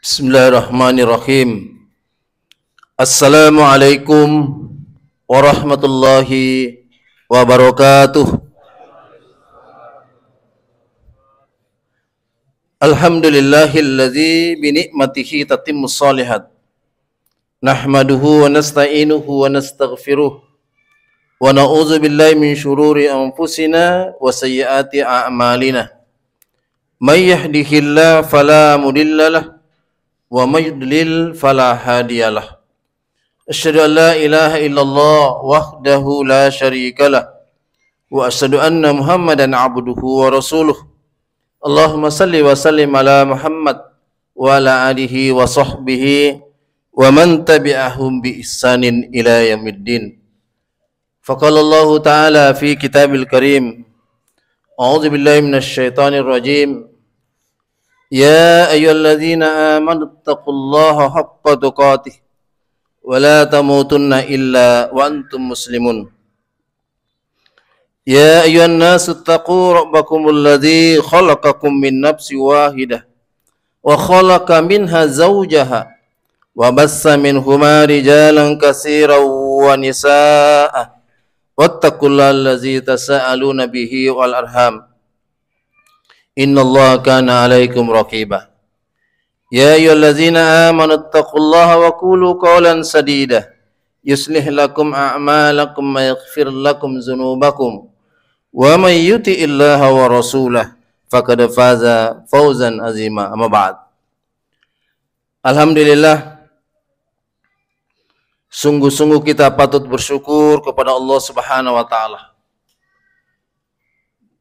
Bismillahirrahmanirrahim. Assalamualaikum warahmatullahi wabarakatuh. Alhamdulillahilladzi binikmatihi tatimmus shalihat. Nahmaduhu wa nasta'inuhu wa nastaghfiruh. Wa na'udzu billahi min syururi anfusina wa sayyiati a'malina. May yahdihillahu fala mudilla lahu wa may yudlil fala hadiyalah. Asyhadu an la ilaha illallah wahdahu la syarikalah wa asyhadu anna Muhammadan abduhu wa rasuluh. Allahumma salli wa sallim ala Muhammad wa ala alihi wa sahbihi wa man tabi'ahum bi ihsanin ila yaumiddin. Faqala Allah ta'ala fi kitabil karim. A'udzu billahi minasy syaithanir rajim. Ya ayyuhalladzina amanu taqullaha haqqa tuqatih wa la tamutunna illa wa antum muslimun. Ya ayyuhan nasu taqu rabbakumul ladzi khalaqakum min nafsin wahidah wa khalaqa minha zawjaha wa bassa minhuma rijalan katsiran wa nisaa'a wattaqullaha allazi tasaaluna bihi wal arham. Innallaha kana 'alaikum raqiba. Ya ayyuhallazina amanu taqullaha wa qulu qawlan sadida yuslih lakum a'malakum wa yaghfir lakum dzunubakum wa may yuti'illaha wa rasulahu faqad faza fawzan azima. Amma ba'd. Alhamdulillah, sungguh-sungguh kita patut bersyukur kepada Allah Subhanahu wa taala.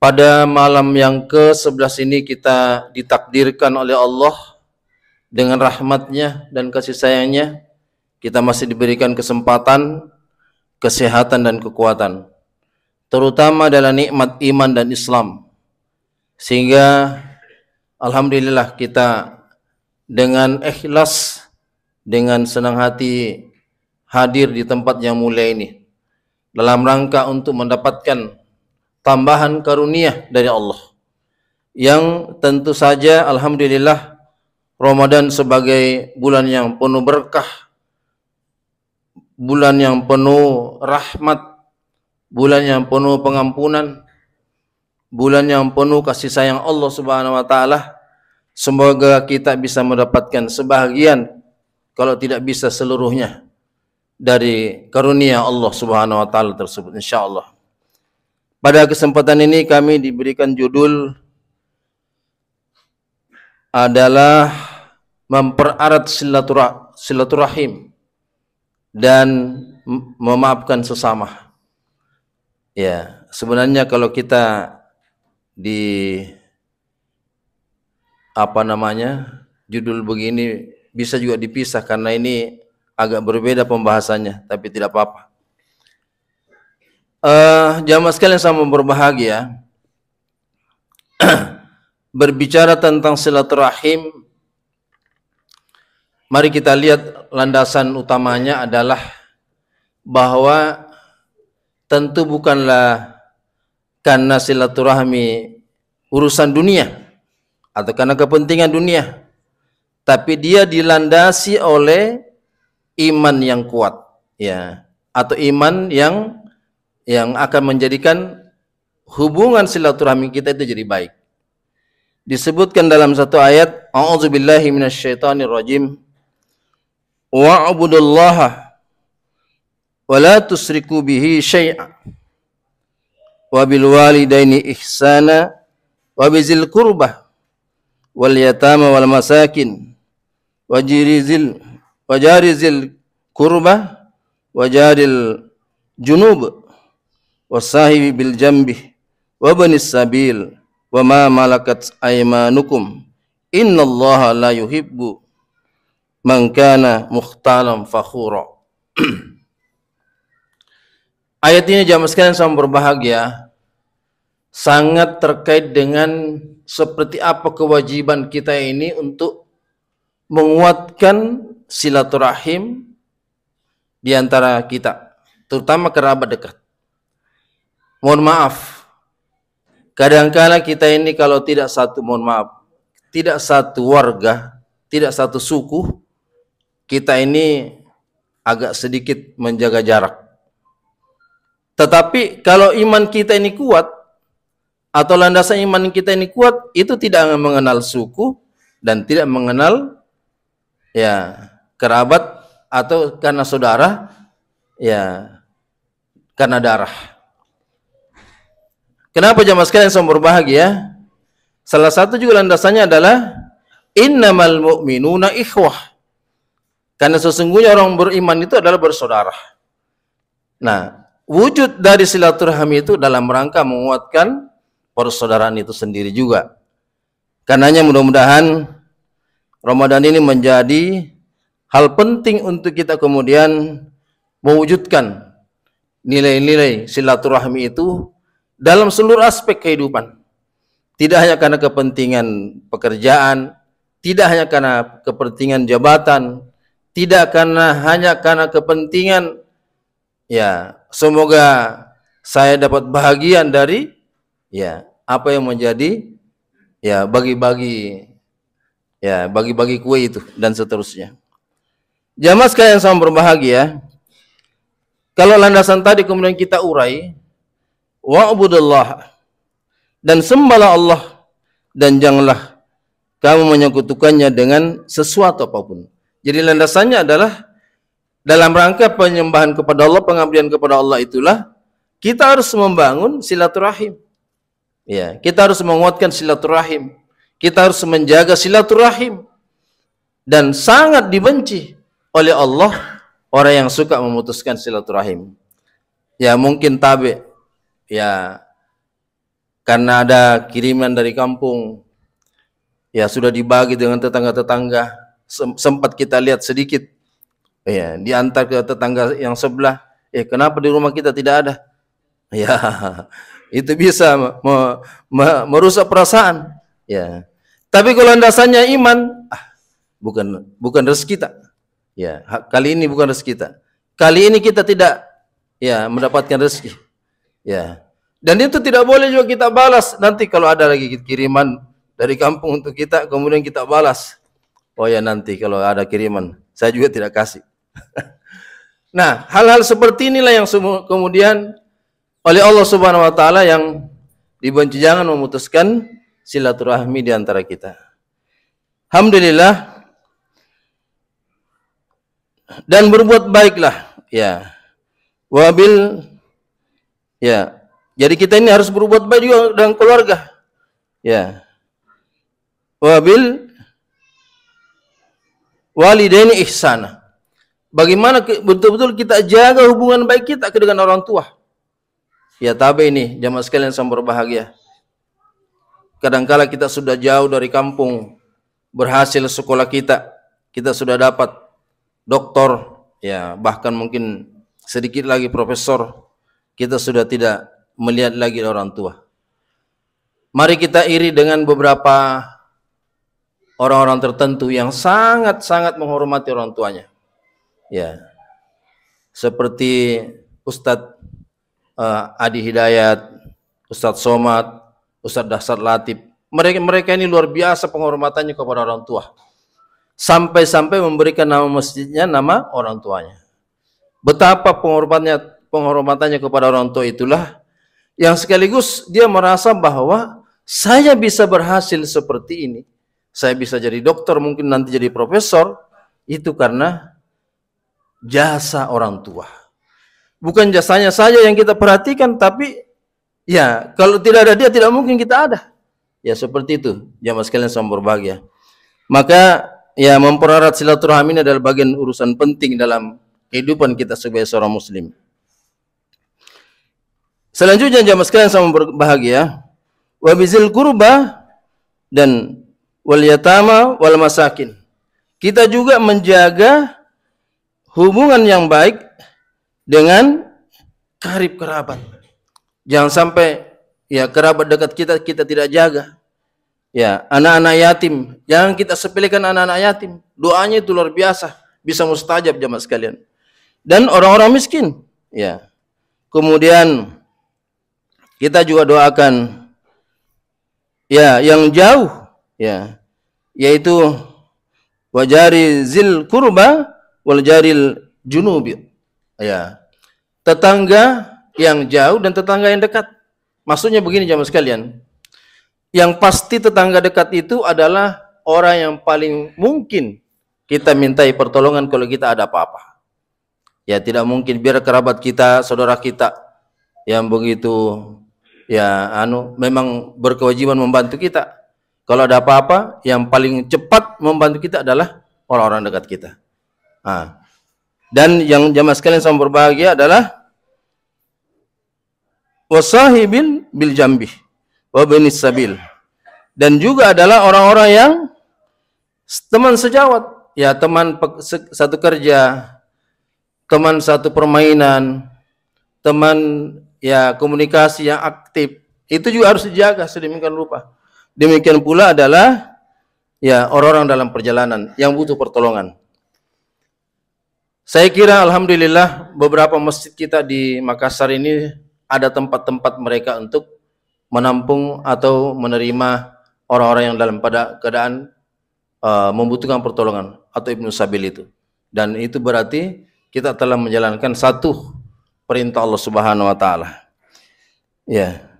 Pada malam yang ke-11 ini kita ditakdirkan oleh Allah dengan rahmatnya dan kasih sayangnya, kita masih diberikan kesempatan, kesehatan dan kekuatan, terutama dalam nikmat iman dan Islam. Sehingga alhamdulillah kita dengan ikhlas, dengan senang hati hadir di tempat yang mulia ini dalam rangka untuk mendapatkan tambahan karunia dari Allah, yang tentu saja alhamdulillah Ramadan sebagai bulan yang penuh berkah, bulan yang penuh rahmat, bulan yang penuh pengampunan, bulan yang penuh kasih sayang Allah Subhanahu wa taala. Semoga kita bisa mendapatkan sebahagian, kalau tidak bisa seluruhnya, dari karunia Allah Subhanahu wa taala tersebut insyaallah. Pada kesempatan ini kami diberikan judul adalah mempererat silaturahim dan memaafkan sesama. Ya, sebenarnya kalau kita di judul begini bisa juga dipisah karena ini agak berbeda pembahasannya, tapi tidak apa-apa. Jamaah sekalian sama berbahagia, berbicara tentang silaturahim, mari kita lihat landasan utamanya adalah bahwa tentu bukanlah karena silaturahmi urusan dunia atau karena kepentingan dunia, tapi dia dilandasi oleh iman yang kuat, ya, atau iman yang akan menjadikan hubungan silaturahmi kita itu jadi baik. Disebutkan dalam satu ayat, a'udzubillahi minasyaitonir rajim, wa'budullaha wa la tusyriku bihi syai'a wa bil walidaini ihsana wa bizil qurbah wal yatama wal masakin wa jarizil qurbah wa jaril junub wasahibi bil jambi wa banis sabil wa ma malakat aymanukum innallaha la yuhibbu man kana mukhtalan fakhura. Ayat ini jamaah sekalian sama berbahagia sangat terkait dengan seperti apa kewajiban kita ini untuk menguatkan silaturahim di antara kita, terutama kerabat dekat. Mohon maaf, kadangkala kita ini kalau tidak satu, mohon maaf, tidak satu warga, tidak satu suku, kita ini agak sedikit menjaga jarak. Tetapi kalau iman kita ini kuat, atau landasan iman kita ini kuat, itu tidak mengenal suku dan tidak mengenal ya kerabat atau karena saudara, ya karena darah. Kenapa jamaah sekalian yang berbahagia? Salah satu juga landasannya adalah innamal mu'minuna ikhwah. Karena sesungguhnya orang beriman itu adalah bersaudara. Nah, wujud dari silaturahmi itu dalam rangka menguatkan persaudaraan itu sendiri juga. Karenanya mudah-mudahan Ramadan ini menjadi hal penting untuk kita kemudian mewujudkan nilai-nilai silaturahmi itu dalam seluruh aspek kehidupan. Tidak hanya karena kepentingan pekerjaan, tidak hanya karena kepentingan jabatan, tidak hanya karena kepentingan ya semoga saya dapat bahagian dari ya apa yang menjadi ya bagi-bagi kue itu dan seterusnya. Jamaah sekalian yang sama berbahagia, kalau landasan tadi kemudian kita urai, wa'budullah, dan sembahlah Allah, dan janganlah kamu menyekutukannya dengan sesuatu apapun. Jadi landasannya adalah dalam rangka penyembahan kepada Allah, pengabdian kepada Allah itulah kita harus membangun silaturahim. Ya, kita harus menguatkan silaturahim. Kita harus menjaga silaturahim. Dan sangat dibenci oleh Allah orang yang suka memutuskan silaturahim. Ya mungkin tabe, ya karena ada kiriman dari kampung, ya sudah dibagi dengan tetangga-tetangga, sempat kita lihat sedikit, ya diantar ke tetangga yang sebelah, kenapa di rumah kita tidak ada? Ya itu bisa merusak perasaan. Ya, tapi kalau landasannya iman, bukan rezeki kita. Ya, kali ini bukan rezeki kita. Kali ini kita tidak ya mendapatkan rezeki. Ya. Dan itu tidak boleh juga kita balas. Nanti kalau ada lagi kiriman dari kampung untuk kita, kemudian kita balas. Oh ya nanti kalau ada kiriman, saya juga tidak kasih. Nah, hal-hal seperti inilah yang kemudian oleh Allah Subhanahu wa taala yang dibenci. Jangan memutuskan silaturahmi di antara kita. Alhamdulillah. Dan berbuat baiklah, ya. Wabil, ya. Jadi kita ini harus berbuat baik juga dengan keluarga, ya. Wabil walidaini ihsana. Bagaimana betul-betul kita jaga hubungan baik kita dengan orang tua. Ya tabe ini jamaah sekalian yang berbahagia. Kadangkala kita sudah jauh dari kampung, berhasil sekolah kita sudah dapat doktor, ya bahkan mungkin sedikit lagi profesor, kita sudah tidak melihat lagi orang tua. Mari kita iri dengan beberapa orang-orang tertentu yang sangat-sangat menghormati orang tuanya. Ya, seperti Ustadz Adi Hidayat, Ustadz Somad, Ustadz Dasar Latif. Mereka ini luar biasa penghormatannya kepada orang tua. Sampai-sampai memberikan nama masjidnya nama orang tuanya. Betapa penghormatannya kepada orang tua itulah yang sekaligus dia merasa bahwa saya bisa berhasil seperti ini. Saya bisa jadi dokter, mungkin nanti jadi profesor, itu karena jasa orang tua. Bukan jasanya saja yang kita perhatikan, tapi ya kalau tidak ada dia tidak mungkin kita ada. Ya seperti itu, jamaah sekalian yang berbahagia. Maka ya mempererat silaturahmi ini adalah bagian urusan penting dalam kehidupan kita sebagai seorang muslim. Selanjutnya jamaah sekalian yang berbahagia, wa bizil qurba dan wal yatama wal masakin. Kita juga menjaga hubungan yang baik dengan karib kerabat. Jangan sampai ya kerabat dekat kita tidak jaga. Ya, anak-anak yatim, jangan kita sepelekan anak-anak yatim. Doanya itu luar biasa, bisa mustajab jamaah sekalian. Dan orang-orang miskin, ya. Kemudian kita juga doakan ya yang jauh, ya, yaitu wa jari zil kurba wal jaril junubi. Ya. Tetangga yang jauh dan tetangga yang dekat. Maksudnya begini jamaah sekalian. Yang pasti tetangga dekat itu adalah orang yang paling mungkin kita mintai pertolongan kalau kita ada apa-apa. Ya tidak mungkin biar kerabat kita, saudara kita yang begitu ya memang berkewajiban membantu kita. Kalau ada apa-apa, yang paling cepat membantu kita adalah orang-orang dekat kita. Dan yang jamaah sekalian sama berbahagia adalah wasahibil bil jambi wa binis sabil. Dan juga adalah orang-orang yang teman sejawat, ya teman satu kerja, teman satu permainan, teman ya komunikasi yang aktif, itu juga harus dijaga sedemikian rupa. Demikian pula adalah ya orang-orang dalam perjalanan yang butuh pertolongan. Saya kira alhamdulillah beberapa masjid kita di Makassar ini ada tempat-tempat mereka untuk menampung atau menerima orang-orang yang dalam pada keadaan membutuhkan pertolongan atau ibnu sabil itu. Dan itu berarti kita telah menjalankan satu perintah Allah Subhanahu wa taala. Ya.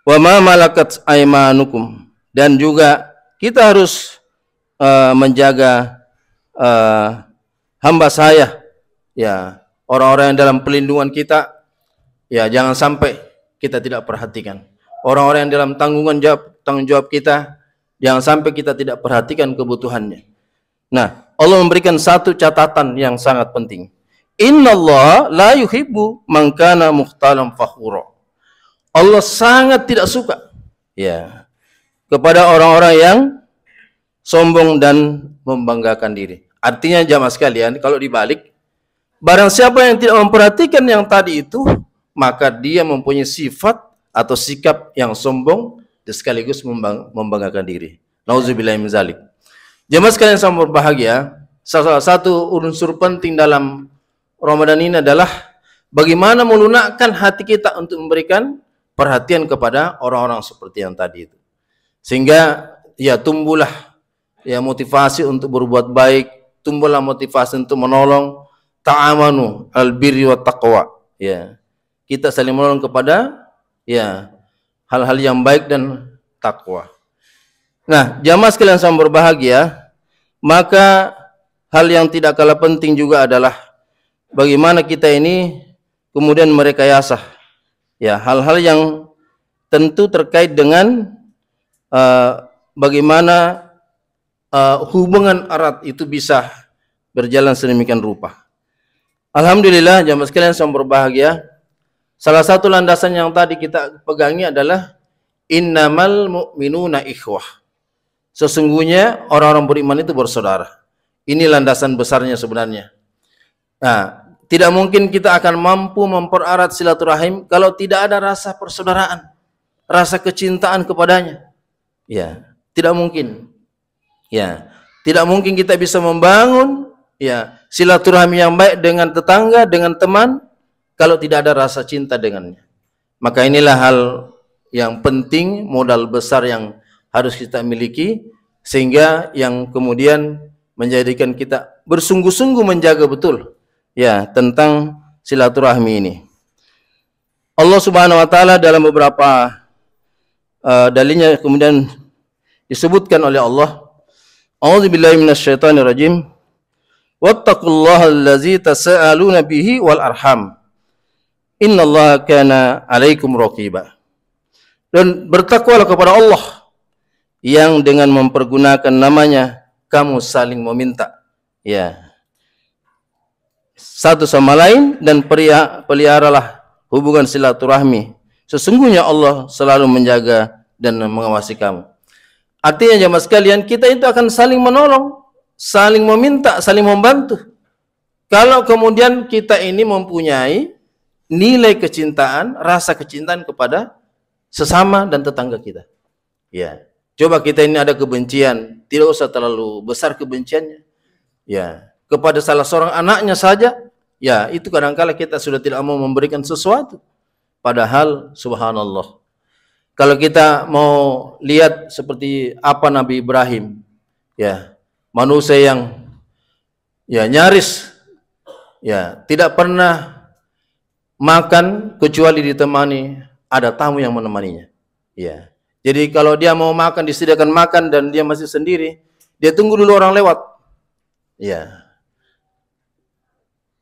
Wa ma malakat aymanukum, dan juga kita harus menjaga hamba saya, ya, orang-orang yang dalam pelindungan kita, ya jangan sampai kita tidak perhatikan. Orang-orang yang dalam tanggung jawab kita, jangan sampai kita tidak perhatikan kebutuhannya. Nah, Allah memberikan satu catatan yang sangat penting. Innallaha la yuhibbu man kana mukhtalan fakhura. Allah sangat tidak suka ya kepada orang-orang yang sombong dan membanggakan diri. Artinya jamaah sekalian, kalau dibalik, barang siapa yang tidak memperhatikan yang tadi itu, maka dia mempunyai sifat atau sikap yang sombong dan sekaligus membanggakan diri. Nauzubillahi min zalik. Jemaah sekalian sama berbahagia, salah satu unsur penting dalam Ramadan ini adalah bagaimana melunakkan hati kita untuk memberikan perhatian kepada orang-orang seperti yang tadi itu. Sehingga ya tumbuhlah ya motivasi untuk berbuat baik, tumbuhlah motivasi untuk menolong, ta'amanu al-birri wa taqwa. Ya. Kita saling menolong kepada ya hal-hal yang baik dan takwa. Nah, jamaah sekalian sama berbahagia, maka hal yang tidak kalah penting juga adalah bagaimana kita ini kemudian merekayasa ya hal-hal yang tentu terkait dengan bagaimana hubungan erat itu bisa berjalan sedemikian rupa. Alhamdulillah jamaah sekalian sama berbahagia, salah satu landasan yang tadi kita pegangi adalah innamal mu'minuna ikhwah. Sesungguhnya orang-orang beriman itu bersaudara. Ini landasan besarnya sebenarnya. Nah, tidak mungkin kita akan mampu mempererat silaturahim kalau tidak ada rasa persaudaraan, rasa kecintaan kepadanya. Ya, tidak mungkin. Ya, tidak mungkin kita bisa membangun ya silaturahmi yang baik dengan tetangga, dengan teman kalau tidak ada rasa cinta dengannya. Maka inilah hal yang penting, modal besar yang harus kita miliki, sehingga yang kemudian menjadikan kita bersungguh-sungguh menjaga betul ya tentang silaturahmi ini. Allah Subhanahu wa taala dalam beberapa dalilnya kemudian disebutkan oleh Allah, A'udzubillahi minasyaitonirrajim. Wattaqullaha allazi tasaaluna bihi wal arham. Innallaha kana 'alaikum raqiba. Dan bertakwalah kepada Allah yang dengan mempergunakan namanya kamu saling meminta ya satu sama lain, dan peliharalah hubungan silaturahmi. Sesungguhnya Allah selalu menjaga dan mengawasi kamu. Artinya jemaah sekalian, kita itu akan saling menolong, saling meminta, saling membantu. Kalau kemudian kita ini mempunyai nilai kecintaan, rasa kecintaan kepada sesama dan tetangga kita. Ya, coba kita ini ada kebencian, tidak usah terlalu besar kebenciannya. Ya, kepada salah seorang anaknya saja, ya itu kadang-kala kita sudah tidak mau memberikan sesuatu. Padahal subhanallah, kalau kita mau lihat seperti apa Nabi Ibrahim, ya manusia yang ya nyaris ya tidak pernah makan kecuali ditemani ada tamu yang menemaninya. Ya. Jadi kalau dia mau makan disediakan makan dan dia masih sendiri, dia tunggu dulu orang lewat. Ya.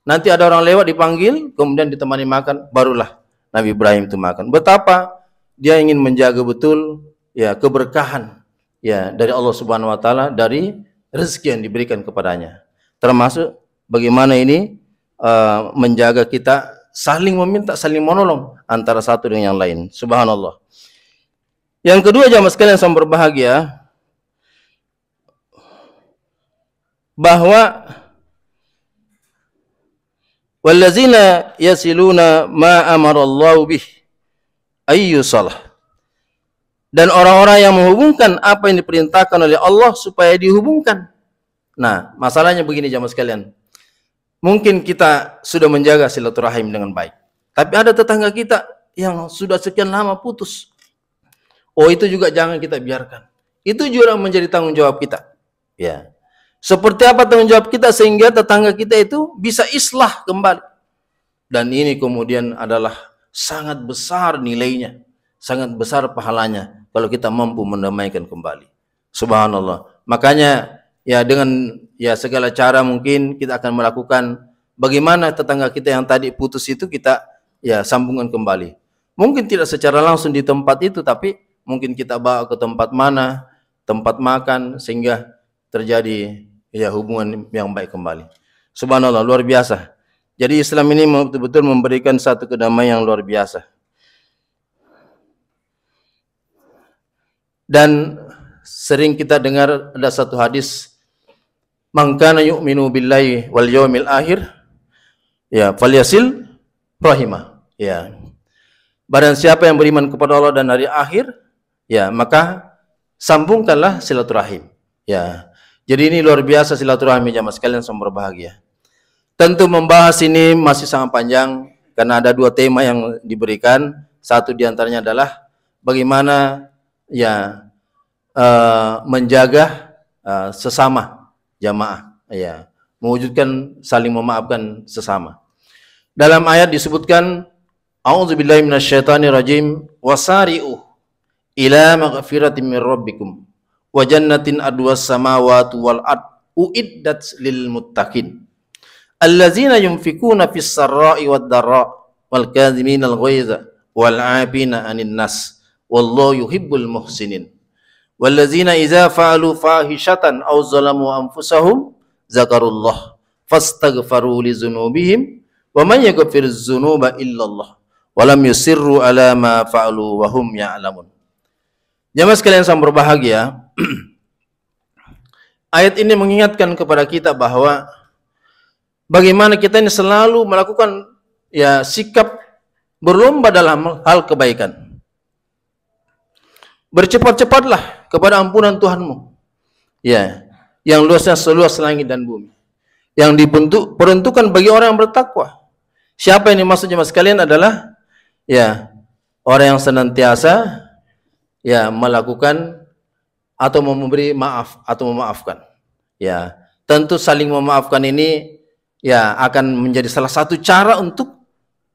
Nanti ada orang lewat dipanggil, kemudian ditemani makan, barulah Nabi Ibrahim itu makan. Betapa dia ingin menjaga betul ya keberkahan ya dari Allah Subhanahu wa taala dari rezeki yang diberikan kepadanya. Termasuk bagaimana ini menjaga kita saling meminta, saling menolong antara satu dengan yang lain. Subhanallah. Yang kedua, jamaah sekalian yang berbahagia, bahwa wallazina yasiluna ma amarallahu bih ayyusalah, dan orang-orang yang menghubungkan apa yang diperintahkan oleh Allah supaya dihubungkan. Nah, masalahnya begini jamaah sekalian. Mungkin kita sudah menjaga silaturahim dengan baik, tapi ada tetangga kita yang sudah sekian lama putus. Oh, itu juga jangan kita biarkan. Itu juga menjadi tanggung jawab kita. Ya. Seperti apa tanggung jawab kita sehingga tetangga kita itu bisa islah kembali. Dan ini kemudian adalah sangat besar nilainya, sangat besar pahalanya kalau kita mampu mendamaikan kembali. Subhanallah. Makanya ya dengan ya segala cara mungkin kita akan melakukan bagaimana tetangga kita yang tadi putus itu kita ya sambungkan kembali. Mungkin tidak secara langsung di tempat itu, tapi mungkin kita bawa ke tempat mana, tempat makan sehingga terjadi ya hubungan yang baik kembali. Subhanallah, luar biasa. Jadi Islam ini betul-betul memberikan satu kedamaian yang luar biasa. Dan sering kita dengar ada satu hadis, man kana yu'minu billahi wal yawmil akhir ya falyasil rahimah. Ya. Barang siapa yang beriman kepada Allah dan hari akhir, ya maka sambungkanlah silaturahim. Ya. Jadi ini luar biasa silaturahmi jamaah sekalian yang berbahagia. Tentu membahas ini masih sangat panjang karena ada dua tema yang diberikan. Satu diantaranya adalah bagaimana ya menjaga sesama jamaah, ya mewujudkan saling memaafkan sesama. Dalam ayat disebutkan, A'udzubillahi minasyaitonirrajim, wasari'u ila maghfiratin min rabbikum wa jannatin adwas samawati wal ard uiddat lil muttaqin allazina yunfikuna fis sarra'i wad dharra wal kadhimina al ghaiza wal 'afina 'anil nas wallahu yuhibbul muhsinin wallazina idza fa'alu fahishatan aw zalamu anfusahum zakarullah fastaghfaru li dzunubihim wa man yaghfiruz dzunuba illallah wa lam yusirru ala ma fa'alu wa hum ya'lamun. Jamaah sekalian yang berbahagia, ayat ini mengingatkan kepada kita bahwa bagaimana kita ini selalu melakukan ya sikap berlomba dalam hal kebaikan. Bercepat-cepatlah kepada ampunan Tuhanmu. Ya, yang luasnya seluas langit dan bumi. Yang diperuntukkan bagi orang yang bertakwa. Siapa yang dimaksud jemaah sekalian adalah ya orang yang senantiasa ya melakukan atau memberi maaf atau memaafkan. Ya, tentu saling memaafkan ini ya akan menjadi salah satu cara untuk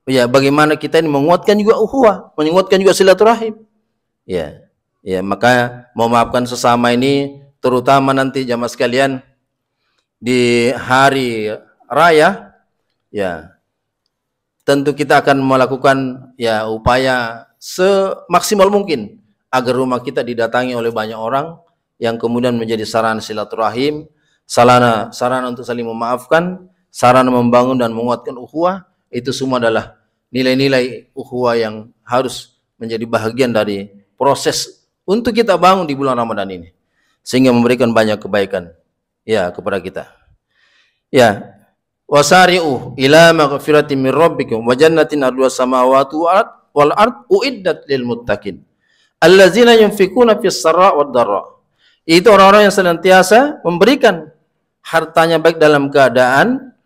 ya bagaimana kita ini menguatkan juga ukhuwah, menguatkan juga silaturahim. Ya. Ya, maka memaafkan sesama ini terutama nanti jamaah sekalian di hari raya ya. Tentu kita akan melakukan ya upaya semaksimal mungkin agar rumah kita didatangi oleh banyak orang yang kemudian menjadi sarana silaturahim, sarana untuk saling memaafkan, sarana membangun dan menguatkan ukhuwah. Itu semua adalah nilai-nilai ukhuwah yang harus menjadi bahagian dari proses untuk kita bangun di bulan Ramadan ini sehingga memberikan banyak kebaikan ya kepada kita. Ya, wasari'u ila maghfiratin min rabbikum wa jannatin arduha samawati wal ard uiddat lil muttaqin allazina yunfikuna fis sarra wad dharra. Itu orang-orang yang senantiasa memberikan hartanya baik dalam keadaan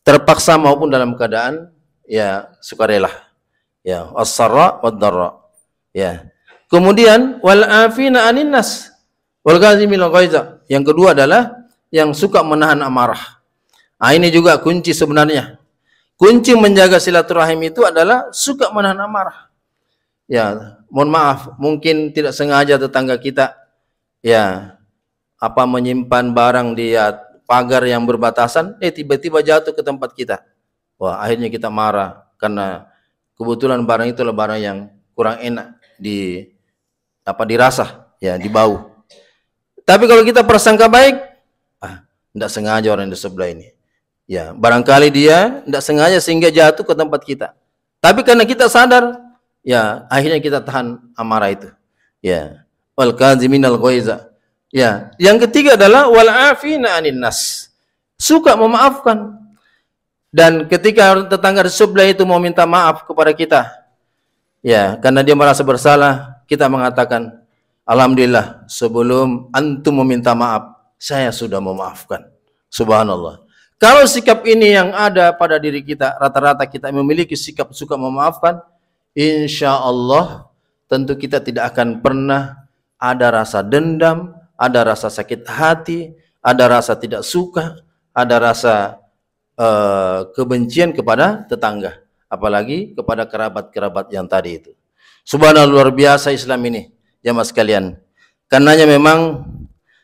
terpaksa maupun dalam keadaan ya sukarela. Ya, as-sarra wad dharra. Ya. Kemudian wal afina 'anil nas wal ghazimil ghaiza. Yang kedua adalah yang suka menahan amarah. Nah, ini juga kunci sebenarnya. Kunci menjaga silaturahim itu adalah suka menahan amarah. Ya, mohon maaf, mungkin tidak sengaja tetangga kita ya menyimpan barang di pagar yang berbatasan, tiba-tiba jatuh ke tempat kita. Wah, akhirnya kita marah karena kebetulan barang itu adalah barang yang kurang enak dirasa, ya, di bau. Tapi kalau kita prasangka baik, tidak sengaja orang di sebelah ini. Ya, barangkali dia tidak sengaja sehingga jatuh ke tempat kita. Tapi karena kita sadar, ya, akhirnya kita tahan amarah itu. Ya, wal kadziminal ghaiza. Ya, yang ketiga adalah wal afina 'anin nas. Suka memaafkan. Dan ketika tetangga di sebelah itu mau minta maaf kepada kita, ya, karena dia merasa bersalah, kita mengatakan, alhamdulillah, sebelum antum meminta maaf, saya sudah memaafkan. Subhanallah. Kalau sikap ini yang ada pada diri kita, rata-rata kita memiliki sikap suka memaafkan, insya Allah tentu kita tidak akan pernah ada rasa dendam, ada rasa sakit hati, ada rasa tidak suka, ada rasa kebencian kepada tetangga, apalagi kepada kerabat-kerabat yang tadi itu. Subhanallah, luar biasa Islam ini, jamaah sekalian. Karenanya memang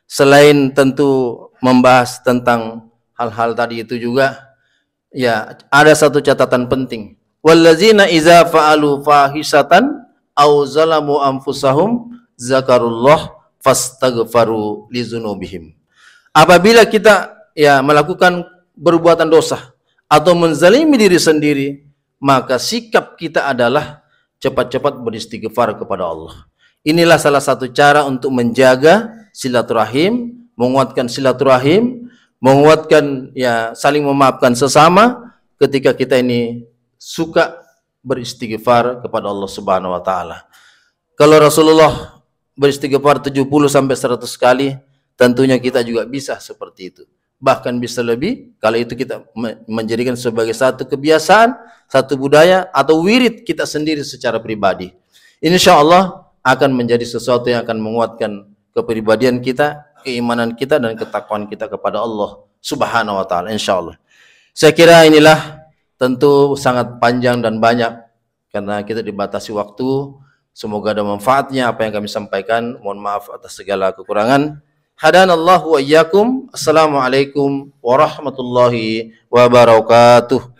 selain tentu membahas tentang hal-hal tadi itu juga, ya, ada satu catatan penting. Wallazina iza fa'alu fahisatan aw zalamu anfusahum zakarullah fastaghfaru lizunubihim. Apabila kita melakukan perbuatan dosa atau menzalimi diri sendiri, maka sikap kita adalah cepat-cepat beristighfar kepada Allah. Inilah salah satu cara untuk menjaga silaturahim, menguatkan silaturahim, menguatkan saling memaafkan sesama ketika kita ini suka beristighfar kepada Allah Subhanahu wa taala. Kalau Rasulullah beristighfar 70 sampai 100 kali, tentunya kita juga bisa seperti itu. Bahkan bisa lebih kalau itu kita menjadikan sebagai satu kebiasaan, satu budaya atau wirid kita sendiri secara pribadi. Insya Allah akan menjadi sesuatu yang akan menguatkan kepribadian kita, keimanan kita, dan ketakwaan kita kepada Allah Subhanahu wa taala, insya Allah. Saya kira inilah tentu sangat panjang dan banyak karena kita dibatasi waktu. Semoga ada manfaatnya apa yang kami sampaikan. Mohon maaf atas segala kekurangan. Hadanallahu wa iyyakum. Assalamualaikum warahmatullahi wabarakatuh.